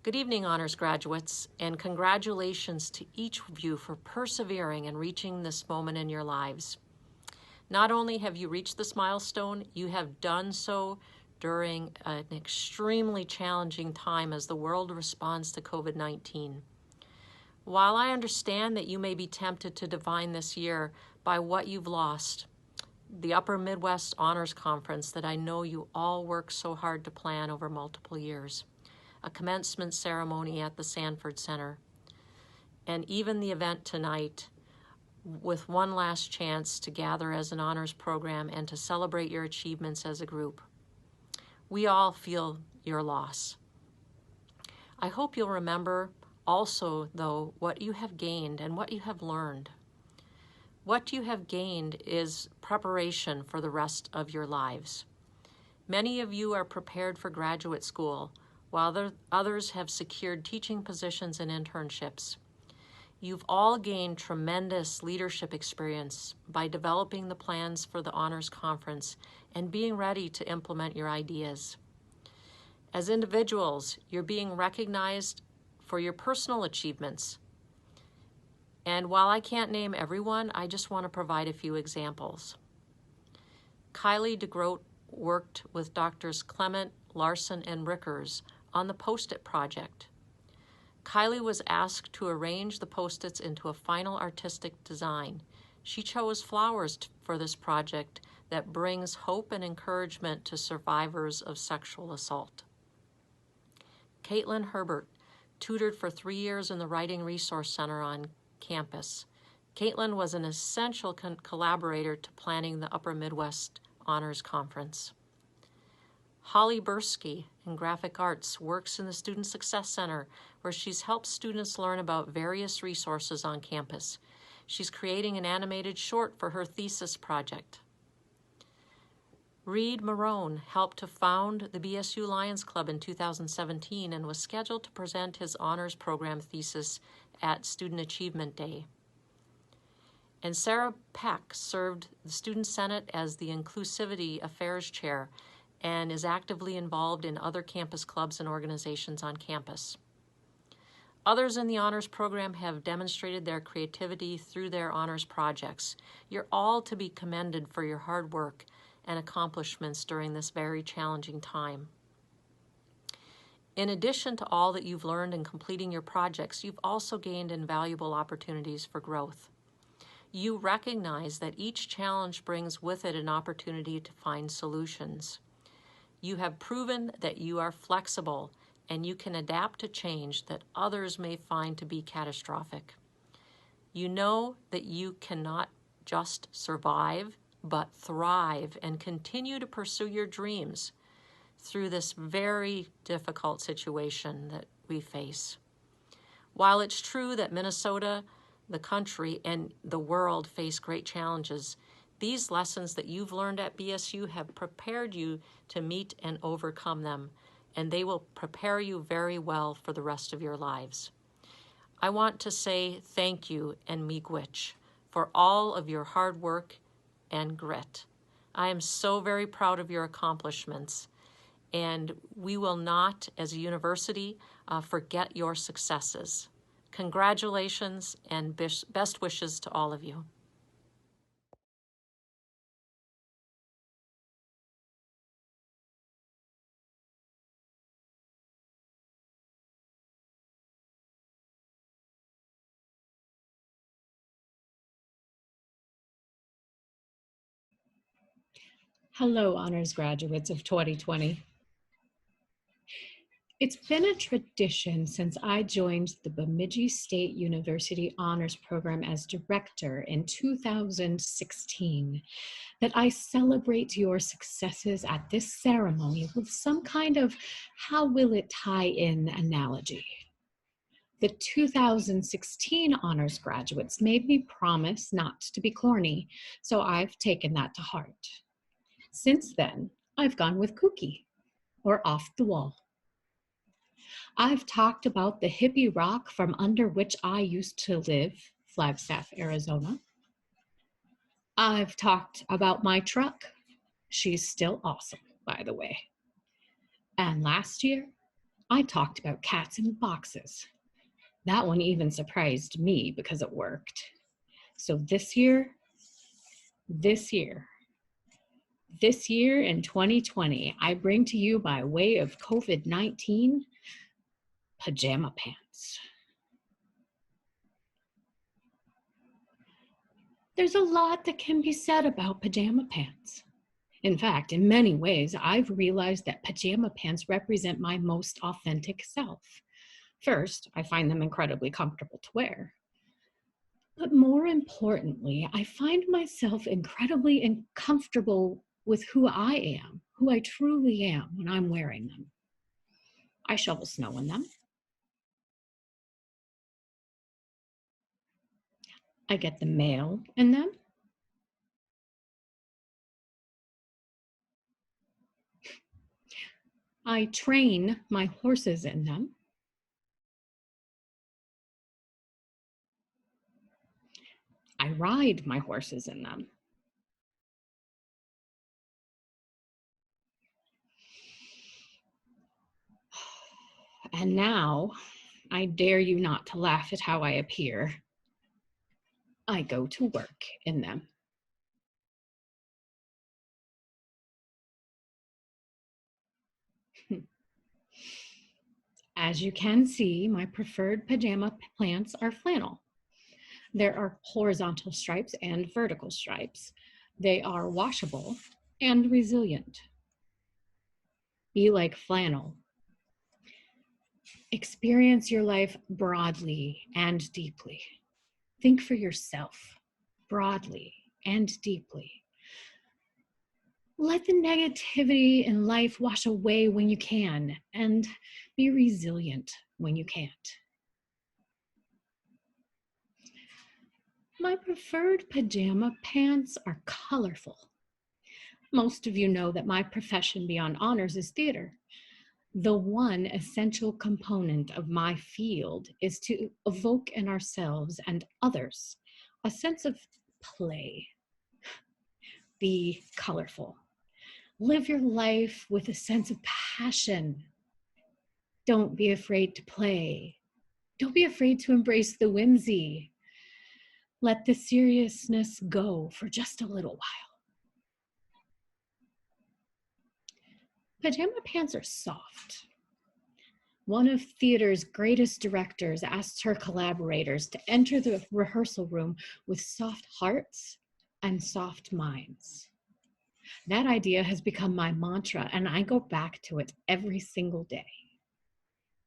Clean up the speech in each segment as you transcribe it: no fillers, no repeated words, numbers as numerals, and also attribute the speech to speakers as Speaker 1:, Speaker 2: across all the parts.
Speaker 1: Good evening, honors graduates, and congratulations to each of you for persevering and reaching this moment in your lives. Not only have you reached this milestone, you have done so during an extremely challenging time as the world responds to COVID-19. While I understand that you may be tempted to define this year by what you've lost, the Upper Midwest Honors Conference that I know you all worked so hard to plan over multiple years, a commencement ceremony at the Sanford Center, and even the event tonight with one last chance to gather as an honors program and to celebrate your achievements as a group. We all feel your loss. I hope you'll remember also, though, what you have gained and what you have learned. What you have gained is preparation for the rest of your lives. Many of you are prepared for graduate school, while others have secured teaching positions and internships. You've all gained tremendous leadership experience by developing the plans for the Honors Conference and being ready to implement your ideas. As individuals, you're being recognized for your personal achievements. And while I can't name everyone, I just want to provide a few examples. Kylie DeGroat worked with Doctors Clement, Larson, and Rickers on the Post-it project. Kylie was asked to arrange the Post-its into a final artistic design. She chose flowers for this project that brings hope and encouragement to survivors of sexual assault. Caitlin Herbert tutored for 3 years in the Writing Resource Center on campus. Caitlin was an essential collaborator to planning the Upper Midwest Honors Conference. Holly Bursky in Graphic Arts works in the Student Success Center, where she's helped students learn about various resources on campus. She's creating an animated short for her thesis project. Reed Marone helped to found the BSU Lions Club in 2017 and was scheduled to present his honors program thesis at Student Achievement Day. And Sarah Peck served the Student Senate as the Inclusivity Affairs Chair and is actively involved in other campus clubs and organizations on campus. Others in the honors program have demonstrated their creativity through their honors projects. You're all to be commended for your hard work and accomplishments during this very challenging time. In addition to all that you've learned in completing your projects, you've also gained invaluable opportunities for growth. You recognize that each challenge brings with it an opportunity to find solutions. You have proven that you are flexible and you can adapt to change that others may find to be catastrophic. You know that you cannot just survive, but thrive and continue to pursue your dreams through this very difficult situation that we face. While it's true that Minnesota, the country, and the world face great challenges, these lessons that you've learned at BSU have prepared you to meet and overcome them, and they will prepare you very well for the rest of your lives. I want to say thank you and miigwech for all of your hard work and grit. I am so very proud of your accomplishments, and we will not, as a university, forget your successes. Congratulations and best wishes to all of you.
Speaker 2: Hello, honors graduates of 2020. It's been a tradition since I joined the Bemidji State University Honors Program as director in 2016 that I celebrate your successes at this ceremony with some kind of how will it tie in analogy. The 2016 honors graduates made me promise not to be corny, so I've taken that to heart. Since then, I've gone with kooky or off the wall. I've talked about the hippie rock from under which I used to live, Flagstaff, Arizona. I've talked about my truck. She's still awesome, by the way. And last year, I talked about cats in boxes. That one even surprised me because it worked. So this year in 2020, I bring to you by way of COVID-19, pajama pants. There's a lot that can be said about pajama pants. In fact, in many ways, I've realized that pajama pants represent my most authentic self. First, I find them incredibly comfortable to wear. But more importantly, I find myself incredibly comfortable with who I am, who I truly am when I'm wearing them. I shovel snow in them. I get the mail in them. I train my horses in them. I ride my horses in them. And now, I dare you not to laugh at how I appear. I go to work in them. As you can see, my preferred pajama pants are flannel. There are horizontal stripes and vertical stripes. They are washable and resilient. Be like flannel. Experience your life broadly and deeply. Think for yourself broadly and deeply. Let the negativity in life wash away when you can, and be resilient when you can't. My preferred pajama pants are colorful. Most of you know that my profession beyond honors is theater. The one essential component of my field is to evoke in ourselves and others a sense of play. Be colorful. Live your life with a sense of passion. Don't be afraid to play. Don't be afraid to embrace the whimsy. Let the seriousness go for just a little while. Pajama pants are soft. One of theater's greatest directors asked her collaborators to enter the rehearsal room with soft hearts and soft minds. That idea has become my mantra, and I go back to it every single day.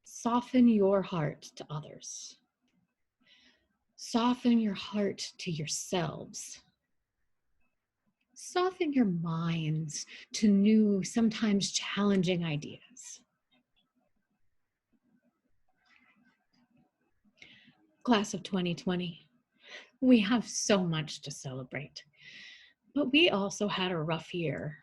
Speaker 2: Soften your heart to others. Soften your heart to yourselves. Soften your minds to new, sometimes challenging ideas. Class of 2020, we have so much to celebrate, but we also had a rough year.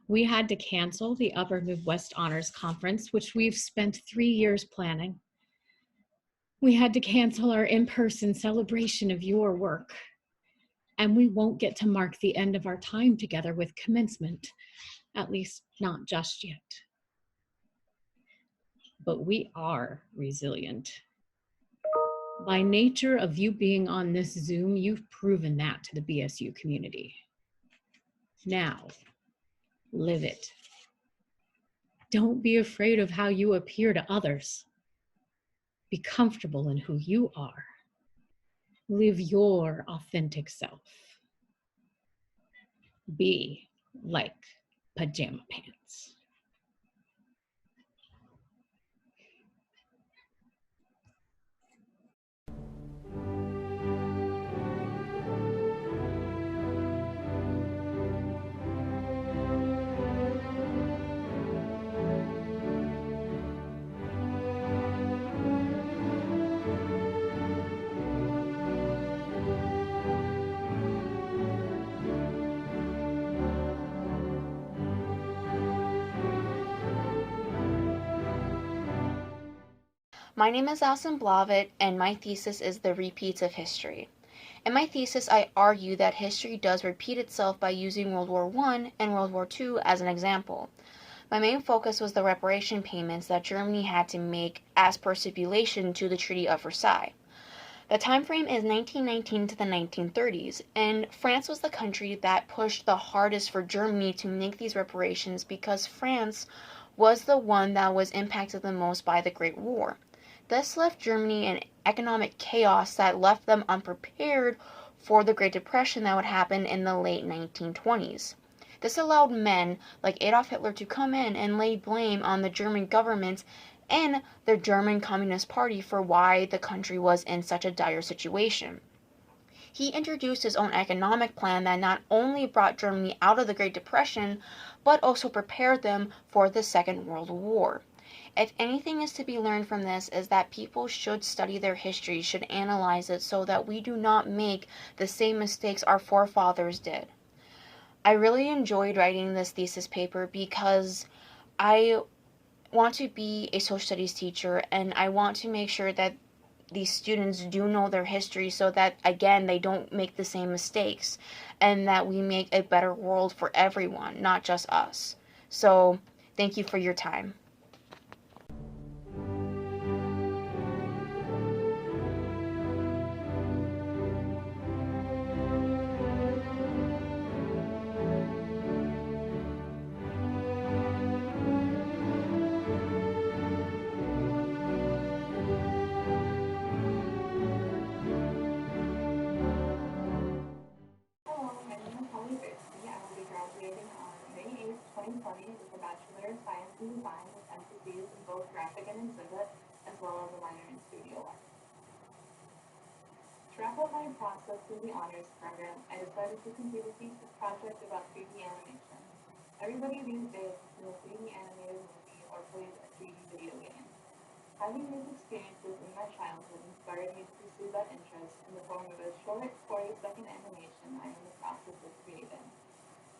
Speaker 2: We had to cancel the Upper Midwest Honors Conference, which we've spent 3 years planning. We had to cancel our in-person celebration of your work, and we won't get to mark the end of our time together with commencement, at least not just yet. But we are resilient. By nature of you being on this Zoom, you've proven that to the BSU community. Now, live it. Don't be afraid of how you appear to others. Be comfortable in who you are. Live your authentic self. Be like pajama pants.
Speaker 3: My name is Alison Blavitt, and my thesis is The Repeats of History. In my thesis, I argue that history does repeat itself by using World War I and World War II as an example. My main focus was the reparation payments that Germany had to make as per stipulation to the Treaty of Versailles. The time frame is 1919 to the 1930s, and France was the country that pushed the hardest for Germany to make these reparations because France was the one that was impacted the most by the Great War. This left Germany in economic chaos that left them unprepared for the Great Depression that would happen in the late 1920s. This allowed men like Adolf Hitler to come in and lay blame on the German government and the German Communist Party for why the country was in such a dire situation. He introduced his own economic plan that not only brought Germany out of the Great Depression, but also prepared them for the Second World War. If anything is to be learned from this is that people should study their history, should analyze it so that we do not make the same mistakes our forefathers did. I really enjoyed writing this thesis paper because I want to be a social studies teacher and I want to make sure that these students do know their history so that, again, they don't make the same mistakes and that we make a better world for everyone, not just us. So, thank you for your time.
Speaker 4: and design with emphases in both graphic and exhibit, as well as a minor in studio art. To wrap up my process through the honors program, I decided to complete a thesis project about 3D animation. Everybody these days has seen a 3D animated movie or played a 3D video game. Having these experiences in my childhood inspired me to pursue that interest in the form of a short 40-second animation I am in the process of creating.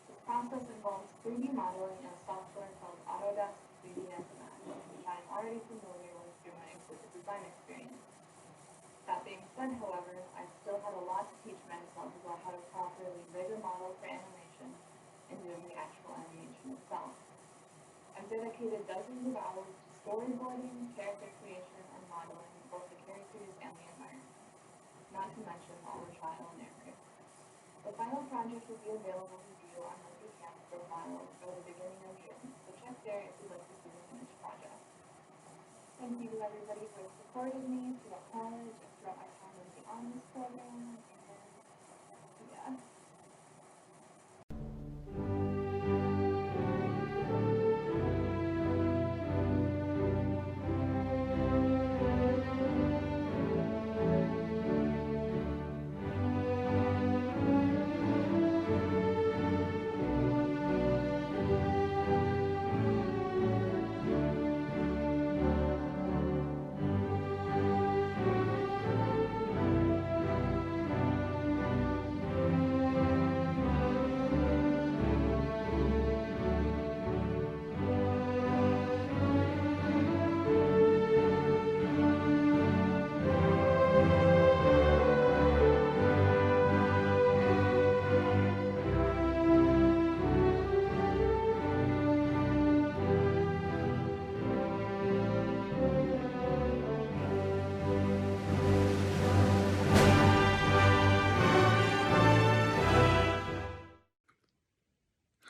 Speaker 4: This process involves 3D modeling in a software called Autodesk 3D Mathematic, which I am already familiar with through my exhibit design experience. That being said, however, I still have a lot to teach myself about how to properly rig a model for animation and doing the actual animation itself. I've dedicated dozens of hours to storyboarding, character creation, and modeling both the characters and the environment, not to mention all the trial and error. The final project will be available to view on my Behance profile by the beginning of June, so check there if you'd like to see the finished project. Thank you to everybody for supporting me throughout college and throughout my time in the honors program, and yeah.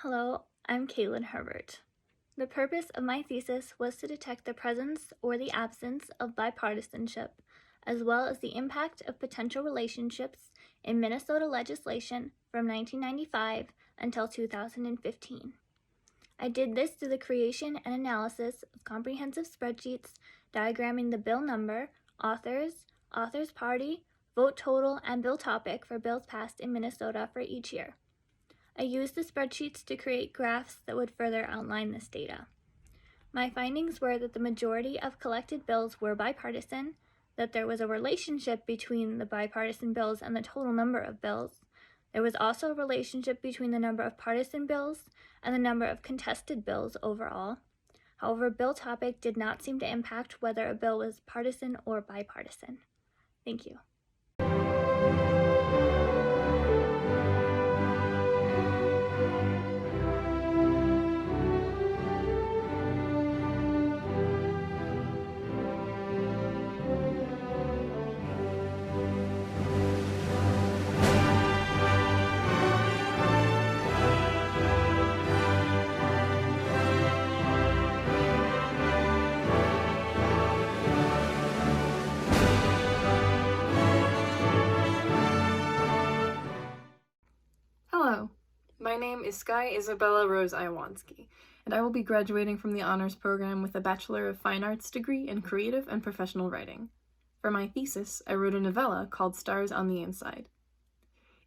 Speaker 5: Hello, I'm Caitlin Herbert. The purpose of my thesis was to detect the presence or the absence of bipartisanship, as well as the impact of potential relationships in Minnesota legislation from 1995 until 2015. I did this through the creation and analysis of comprehensive spreadsheets diagramming the bill number, authors, author's party, vote total, and bill topic for bills passed in Minnesota for each year. I used the spreadsheets to create graphs that would further outline this data. My findings were that the majority of collected bills were bipartisan, that there was a relationship between the bipartisan bills and the total number of bills. There was also a relationship between the number of partisan bills and the number of contested bills overall. However, bill topic did not seem to impact whether a bill was partisan or bipartisan. Thank you.
Speaker 6: name is Sky Isabella Rose Iwanski, and I will be graduating from the honors program with a Bachelor of Fine Arts degree in Creative and Professional Writing. For my thesis, I wrote a novella called Stars on the Inside.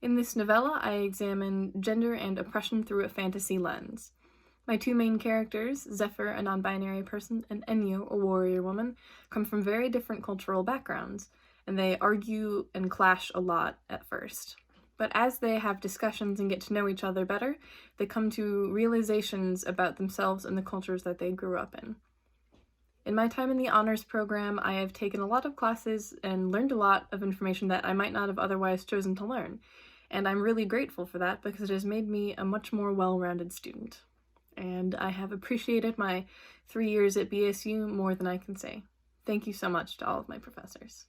Speaker 6: In this novella, I examine gender and oppression through a fantasy lens. My two main characters, Zephyr, a non-binary person, and Enyo, a warrior woman, come from very different cultural backgrounds, and they argue and clash a lot at first. But as they have discussions and get to know each other better, they come to realizations about themselves and the cultures that they grew up in. In my time in the honors program, I have taken a lot of classes and learned a lot of information that I might not have otherwise chosen to learn, and I'm really grateful for that because it has made me a much more well-rounded student. And I have appreciated my 3 years at BSU more than I can say. Thank you so much to all of my professors.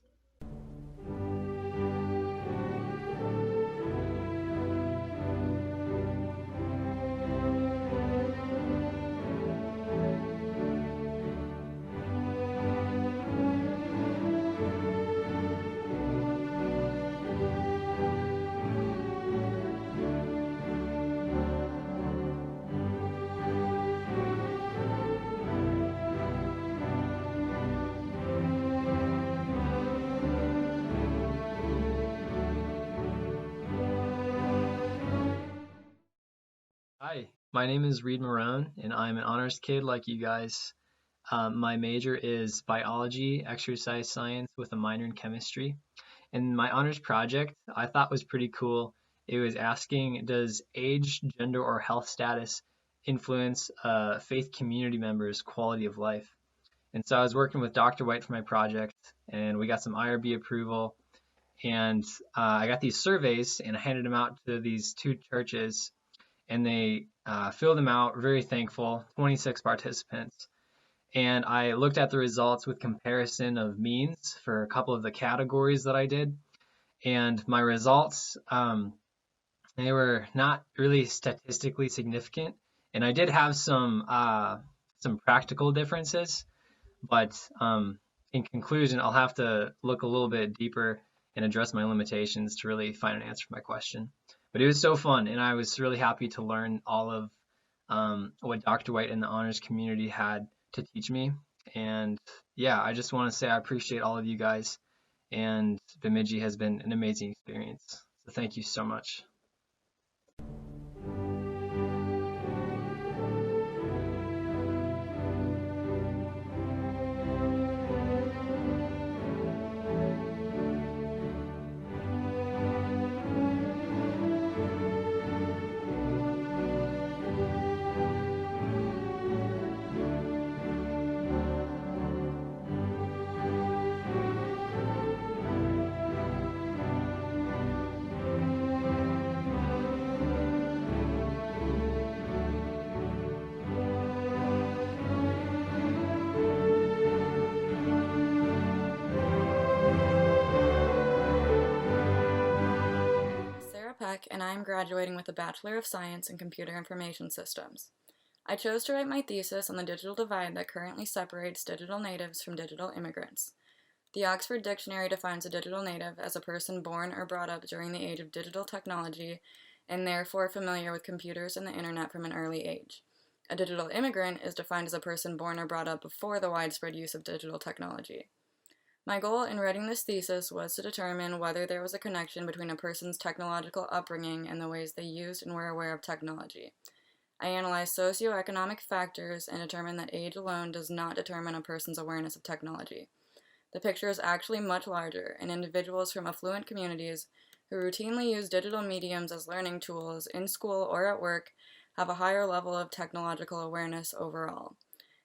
Speaker 7: Hi, my name is Reed Marone, and I'm an honors kid like you guys. My major is biology, exercise science with a minor in chemistry. And my honors project I thought was pretty cool. It was asking, does age, gender, or health status influence faith community members' quality of life? And so I was working with Dr. White for my project, and we got some IRB approval. And I got these surveys, and I handed them out to these two churches, and they filled them out, very thankful, 26 participants. And I looked at the results with comparison of means for a couple of the categories that I did. And my results, they were not really statistically significant. And I did have some practical differences, but in conclusion, I'll have to look a little bit deeper and address my limitations to really find an answer for my question. But it was so fun, and I was really happy to learn all of what Dr. White and the honors community had to teach me. And yeah, I just want to say I appreciate all of you guys, and Bemidji has been an amazing experience. So thank you so much.
Speaker 8: And I am graduating with a Bachelor of Science in Computer Information Systems. I chose to write my thesis on the digital divide that currently separates digital natives from digital immigrants. The Oxford Dictionary defines a digital native as a person born or brought up during the age of digital technology and therefore familiar with computers and the internet from an early age. A digital immigrant is defined as a person born or brought up before the widespread use of digital technology. My goal in writing this thesis was to determine whether there was a connection between a person's technological upbringing and the ways they used and were aware of technology. I analyzed socioeconomic factors and determined that age alone does not determine a person's awareness of technology. The picture is actually much larger, and individuals from affluent communities who routinely use digital mediums as learning tools in school or at work have a higher level of technological awareness overall.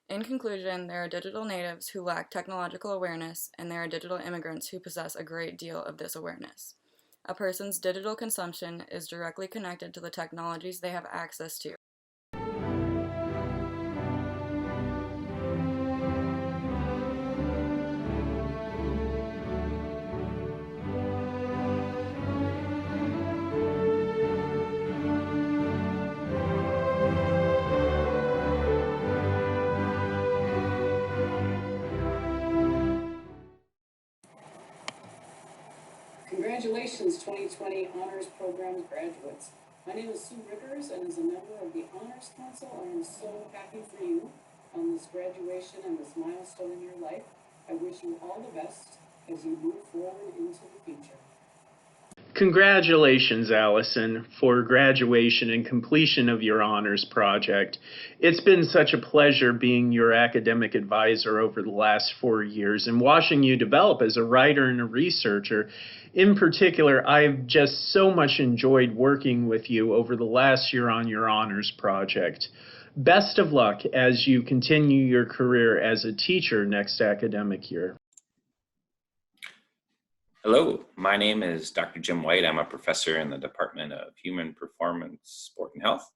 Speaker 8: In conclusion, there are digital natives who lack technological awareness, and there are digital immigrants who possess a great deal of this awareness. A person's digital consumption is directly connected to the technologies they have access to.
Speaker 9: Congratulations, 2020 Honors Program graduates. My name is Sue Rickers, and as a member of the Honors Council, I am so happy for you on this graduation and this milestone in your life. I wish you all the best as you move forward into the future.
Speaker 10: Congratulations, Allison, for graduation and completion of your honors project. It's been such a pleasure being your academic advisor over the last 4 years and watching you develop as a writer and a researcher. In particular, I've just so much enjoyed working with you over the last year on your honors project. Best of luck as you continue your career as a teacher next academic year.
Speaker 11: Hello, my name is Dr. Jim White. I'm a professor in the Department of Human Performance, Sport, and Health.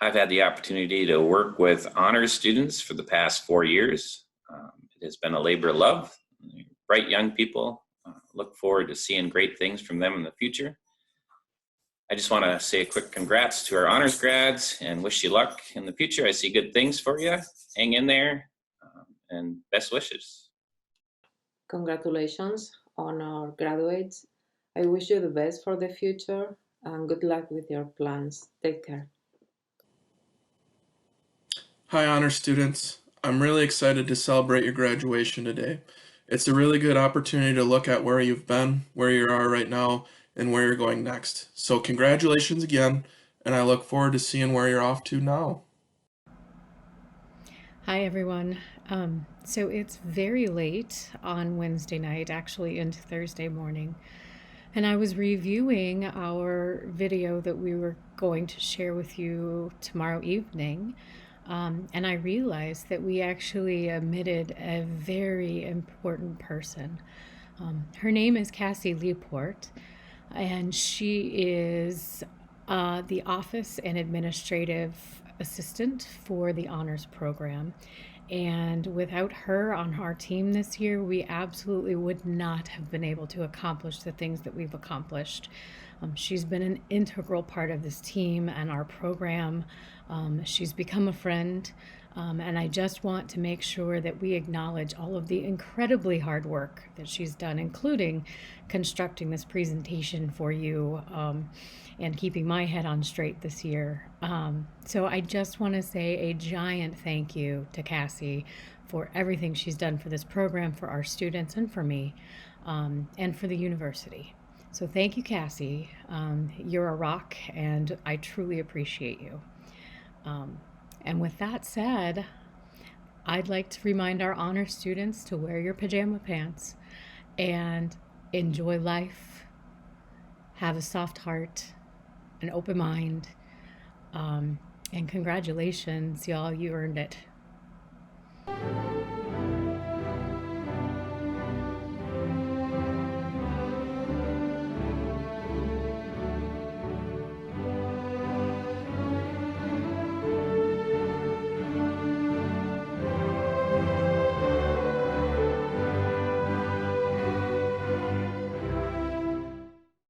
Speaker 11: I've had the opportunity to work with honors students for the past 4 years. It has been a labor of love. Bright young people. Look forward to seeing great things from them in the future. I just want to say a quick congrats to our honors grads and wish you luck in the future. I see good things for you. Hang in there, and best wishes.
Speaker 12: Congratulations on our graduates. I wish you the best for the future and good luck with your plans. Take care.
Speaker 13: Hi, honor students. I'm really excited to celebrate your graduation today. It's a really good opportunity to look at where you've been, where you are right now, and where you're going next. So congratulations again, and I look forward to seeing where you're off to now.
Speaker 2: Hi, everyone. So it's very late on Wednesday night, actually into Thursday morning. And I was reviewing our video that we were going to share with you tomorrow evening. And I realized that we actually omitted a very important person. Her name is Cassie Leaport, and she is the office and administrative assistant for the honors program. And without her on our team this year, we absolutely would not have been able to accomplish the things that we've accomplished. She's been an integral part of this team and our program. She's become a friend. And I just want to make sure that we acknowledge all of the incredibly hard work that she's done, including constructing this presentation for you and keeping my head on straight this year. So I just want to say a giant thank you to Cassie for everything she's done for this program, for our students, and for me, and for the university. So thank you, Cassie. You're a rock, and I truly appreciate you. And with that said, I'd like to remind our honor students to wear your pajama pants and enjoy life, have a soft heart, an open mind, and congratulations, y'all, you earned it.